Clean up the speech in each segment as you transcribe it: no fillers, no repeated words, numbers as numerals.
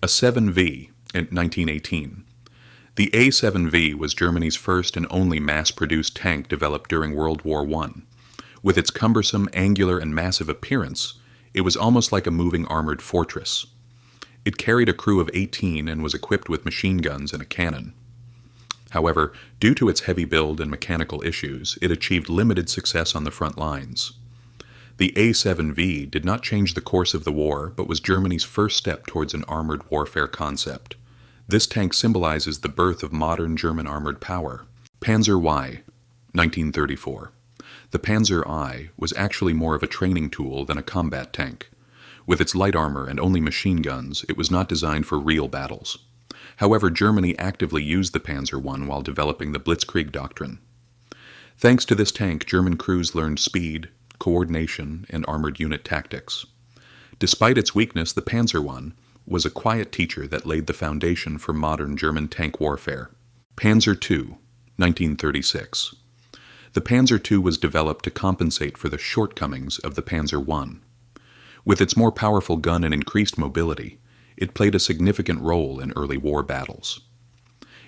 A 7V in 1918. The A7V was Germany's first and only mass-produced tank developed during World War I. With its cumbersome, angular, and massive appearance, it was almost like a moving armored fortress. It carried a crew of 18 and was equipped with machine guns and a cannon. However, due to its heavy build and mechanical issues, it achieved limited success on the front lines. The A7V did not change the course of the war, but was Germany's first step towards an armored warfare concept. This tank symbolizes the birth of modern German armored power. Panzer I, 1934. The Panzer I was actually more of a training tool than a combat tank. With its light armor and only machine guns, it was not designed for real battles. However, Germany actively used the Panzer I while developing the Blitzkrieg Doctrine. Thanks to this tank, German crews learned speed, coordination, and armored unit tactics. Despite its weakness, the Panzer I was a quiet teacher that laid the foundation for modern German tank warfare. Panzer II, 1936. The Panzer II was developed to compensate for the shortcomings of the Panzer I. With its more powerful gun and increased mobility, it played a significant role in early war battles.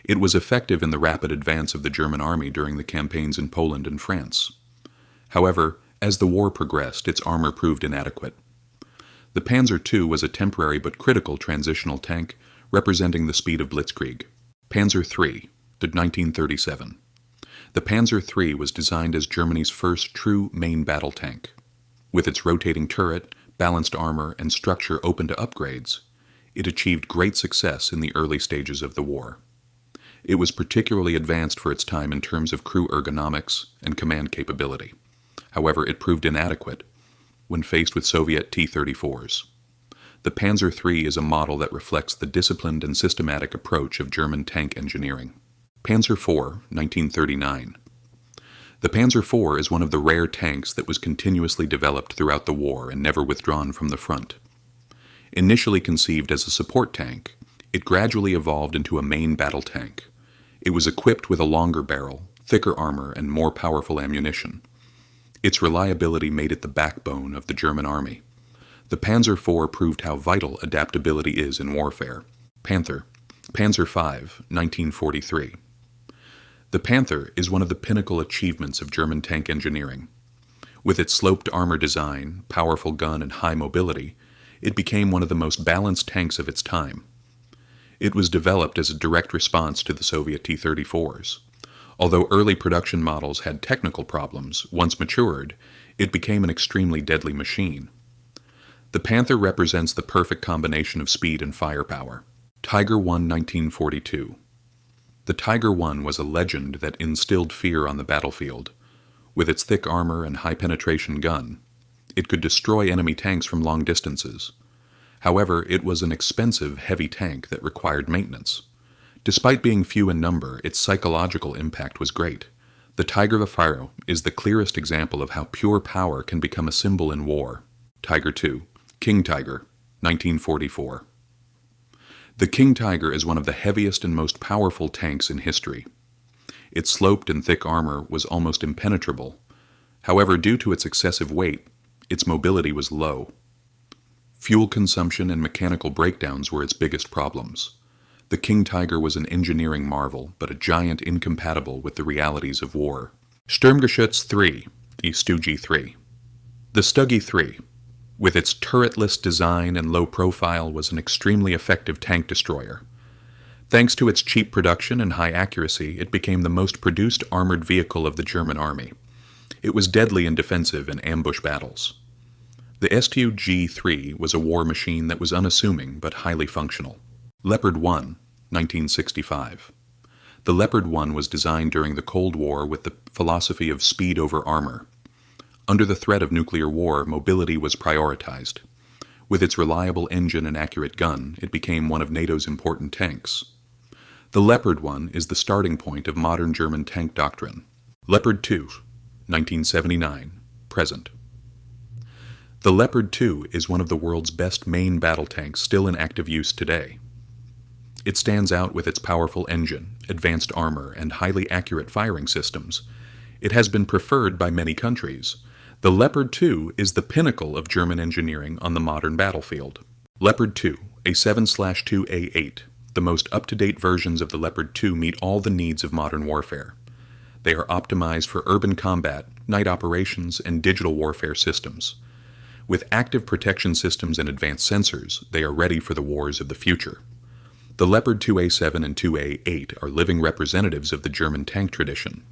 It was effective in the rapid advance of the German army during the campaigns in Poland and France. However, as the war progressed, its armor proved inadequate. The Panzer II was a temporary but critical transitional tank representing the speed of Blitzkrieg. Panzer III, 1937. The Panzer III was designed as Germany's first true main battle tank. With its rotating turret, balanced armor, and structure open to upgrades, it achieved great success in the early stages of the war. It was particularly advanced for its time in terms of crew ergonomics and command capability. However, it proved inadequate when faced with Soviet T-34s. The Panzer III is a model that reflects the disciplined and systematic approach of German tank engineering. Panzer IV, 1939. The Panzer IV is one of the rare tanks that was continuously developed throughout the war and never withdrawn from the front. Initially conceived as a support tank, it gradually evolved into a main battle tank. It was equipped with a longer barrel, thicker armor, and more powerful ammunition. Its reliability made it the backbone of the German army. The Panzer IV proved how vital adaptability is in warfare. Panther, Panzer V, 1943. The Panther is one of the pinnacle achievements of German tank engineering. With its sloped armor design, powerful gun, and high mobility, it became one of the most balanced tanks of its time. It was developed as a direct response to the Soviet T-34s. Although early production models had technical problems, once matured, it became an extremely deadly machine. The Panther represents the perfect combination of speed and firepower. Tiger I, 1942. The Tiger I was a legend that instilled fear on the battlefield. With its thick armor and high-penetration gun, it could destroy enemy tanks from long distances. However, it was an expensive, heavy tank that required maintenance. Despite being few in number, its psychological impact was great. The Tiger Faro is the clearest example of how pure power can become a symbol in war. Tiger II, King Tiger, 1944. The King Tiger is one of the heaviest and most powerful tanks in history. Its sloped and thick armor was almost impenetrable. However, due to its excessive weight, its mobility was low. Fuel consumption and mechanical breakdowns were its biggest problems. The King Tiger was an engineering marvel, but a giant incompatible with the realities of war. Sturmgeschütz III, the Stuggy III. The Stuggy III, with its turretless design and low profile, was an extremely effective tank destroyer. Thanks to its cheap production and high accuracy, it became the most produced armored vehicle of the German army. It was deadly and defensive in ambush battles. The Stug-3 was a war machine that was unassuming but highly functional. Leopard 1, 1965. The Leopard 1 was designed during the Cold War with the philosophy of speed over armor. Under the threat of nuclear war, mobility was prioritized. With its reliable engine and accurate gun, it became one of NATO's important tanks. The Leopard 1 is the starting point of modern German tank doctrine. Leopard 2, 1979, present. The Leopard 2 is one of the world's best main battle tanks still in active use today. It stands out with its powerful engine, advanced armor, and highly accurate firing systems. It has been preferred by many countries. The Leopard 2 is the pinnacle of German engineering on the modern battlefield. Leopard 2, A7/2A8, the most up-to-date versions of the Leopard 2 meet all the needs of modern warfare. They are optimized for urban combat, night operations, and digital warfare systems. With active protection systems and advanced sensors, they are ready for the wars of the future. The Leopard 2A7 and 2A8 are living representatives of the German tank tradition.